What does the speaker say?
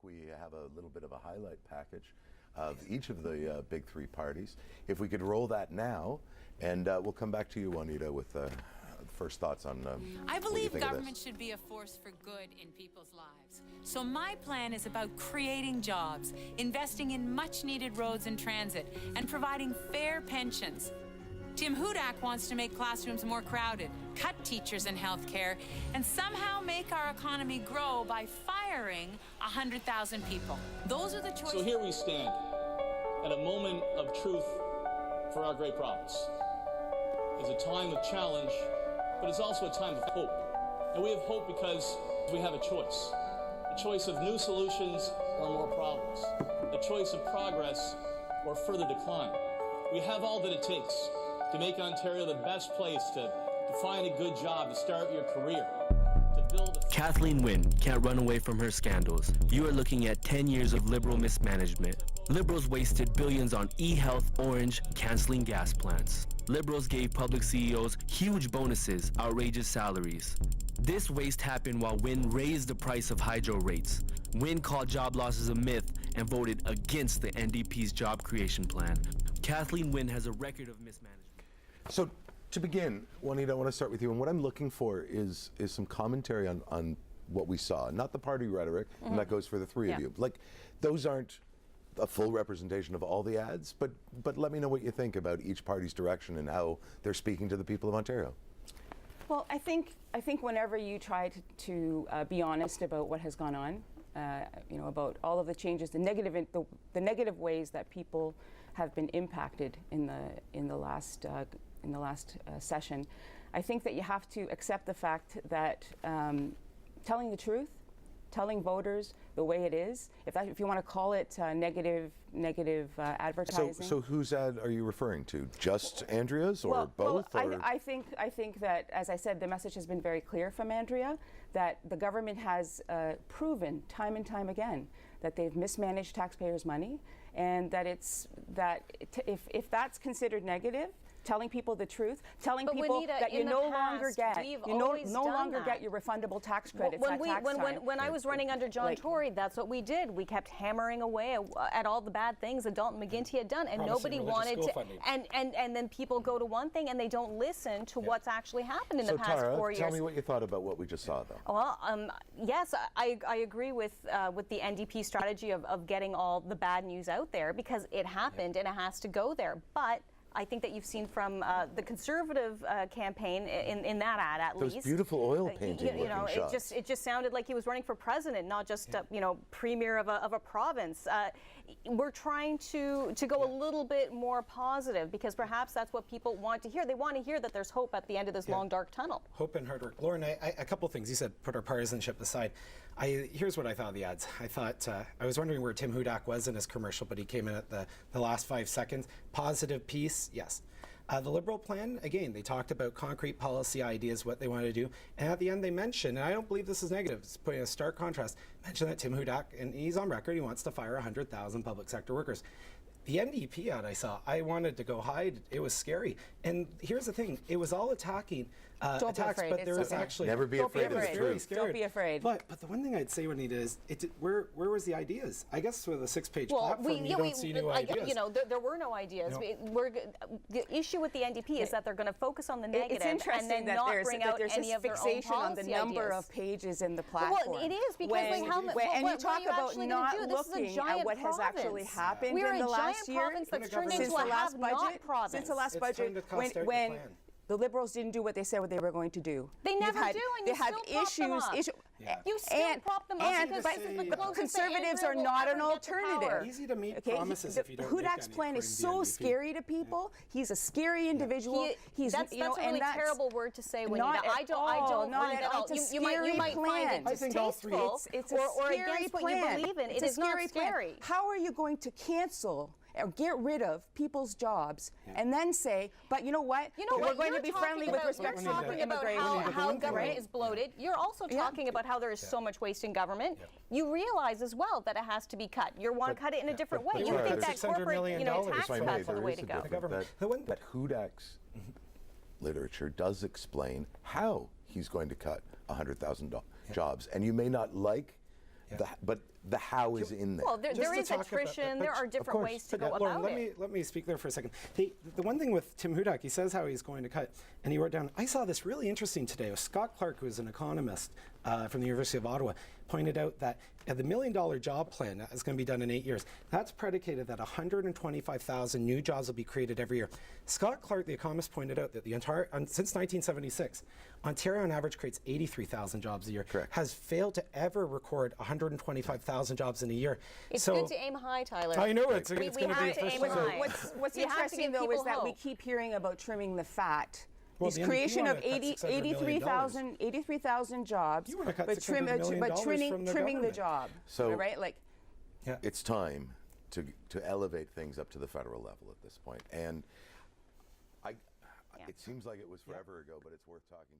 we have a little bit of a highlight package of each of the big three parties. If we could roll that now, and we'll come back to you, Juanita, with first thoughts on I believe government should be a force for good in people's lives. So my plan is about creating jobs, investing in much-needed roads and transit, and providing fair pensions. Tim Hudak wants to make classrooms more crowded, cut teachers in healthcare, and somehow make our economy grow by firing 100,000 people. Those are the choices. So here we stand at a moment of truth for our great province. It's a time of challenge, but it's also a time of hope. And we have hope because we have a choice of new solutions or more problems, a choice of progress or further decline. We have all that it takes to make Ontario the best place to find a good job, to start your career, to build a... Kathleen Wynne can't run away from her scandals. You are looking at 10 years of Liberal mismanagement. Liberals wasted billions on e-health, Orange, cancelling gas plants. Liberals gave public CEOs huge bonuses, outrageous salaries. This waste happened while Wynne raised the price of hydro rates. Wynne called job losses a myth and voted against the NDP's job creation plan. Kathleen Wynne has a record of mismanagement. So, to begin, Juanita, I want to start with you, and what I'm looking for is some commentary on what we saw, not the party rhetoric, and that goes for the three of you. Like, those aren't a full representation of all the ads, but let me know what you think about each party's direction and how they're speaking to the people of Ontario. Well, I think whenever you try to be honest about what has gone on, about all of the changes, the negative ways that people have been impacted in the last session, I think that you have to accept the fact that telling the truth, telling voters the way it is, if you want to call it negative advertising. So whose ad are you referring to? Just Andrea's or both? Well, I think that, as I said, the message has been very clear from Andrea that the government has proven time and time again that they've mismanaged taxpayers' money, and that if that's considered negative, telling people the truth, telling people that you no longer get your refundable tax credits at tax time. When I was running under John Tory, that's what we did. We kept hammering away at all the bad things that Dalton McGuinty had done, and nobody wanted to. And then people go to one thing and they don't listen to what's actually happened in the past 4 years. Tell me what you thought about what we just saw, though. Well, yes, I agree with the NDP strategy of getting all the bad news out there, because it happened and it has to go there. But I think that you've seen from the Conservative campaign in that ad, at least. Those beautiful oil painting shots. It just sounded like he was running for president, not just premier of a province. We're trying to go a little bit more positive, because perhaps that's what people want to hear. They want to hear that there's hope at the end of this long, dark tunnel. Hope and hard work. Lauren, a couple of things. You said put our partisanship aside. Here's what I thought of the ads. I thought I was wondering where Tim Hudak was in his commercial, but he came in at the last 5 seconds. Positive piece. Yes. The Liberal plan, again, they talked about concrete policy ideas, what they wanted to do. And at the end they mentioned, and I don't believe this is negative, it's putting a stark contrast, mentioned that Tim Hudak, and he's on record, he wants to fire 100,000 public sector workers. The NDP ad I saw, I wanted to go hide. It was scary. And here's the thing, it was all attacking attacks, but there was actually... Never be afraid of the truth. Don't be afraid. But the one thing I'd say, Juanita, is where was the ideas? I guess with a 6-page platform, you don't see new ideas. There were no ideas. The issue with the NDP is that they're going to focus on the negative. It's interesting and then not bring out any of their own fixation on the number ideas. of pages in the platform. Well, it is, because and you talk about not looking at what has actually happened in the last year. That's turned into a have-not province. Since the last budget, when the Liberals didn't do what they said what they were going to do. They never do, and you still prop them up. You still prop them up because this is the closest Conservatives are not an alternative. Easy to meet promises if you don't make Hudak's plan is so scary to people. He's a scary individual. That's a really terrible word to say, Juanita. I don't mind at all. You might find it distasteful or against what you believe in. It is not scary. How are you going to cancel or get rid of people's jobs and then say, but you know what? We're going to be friendly with respect to immigration. You're talking about how government is bloated. You're also talking about how there is so much waste in government. You realize as well that it has to be cut. You want to cut it in a different way. You think that corporate tax cuts are the way to go. But Hudak's literature does explain how he's going to cut 100,000 jobs. And you may not like that, but the how is in there. Well, there Just to is talk about- attrition. but There are of different course. ways to But, go Lauren, about it. let me speak there for a second. The one thing with Tim Hudak, he says how he's going to cut, and he wrote down, I saw this really interesting today. Scott Clark, who is an economist from the University of Ottawa, pointed out that the $1 million job plan is going to be done in 8 years. That's predicated that 125,000 new jobs will be created every year. Scott Clark, the economist, pointed out that since 1976, Ontario on average creates 83,000 jobs a year. Correct. Has failed to ever record 125,000 jobs in a year. It's so, good to aim high, Tyler. I know it's We going to be have the to first aim one. high. What's You have to interesting give though is people that we hope. keep hearing about trimming the fat. Well, This the NDP creation wanna of cut $600 million. 83,000 jobs, You wanna cut but $600 million from the trimming the government. job. So- right, like Yeah. It's time to elevate things up to the federal level at this point. And it seems like it was forever ago, but it's worth talking.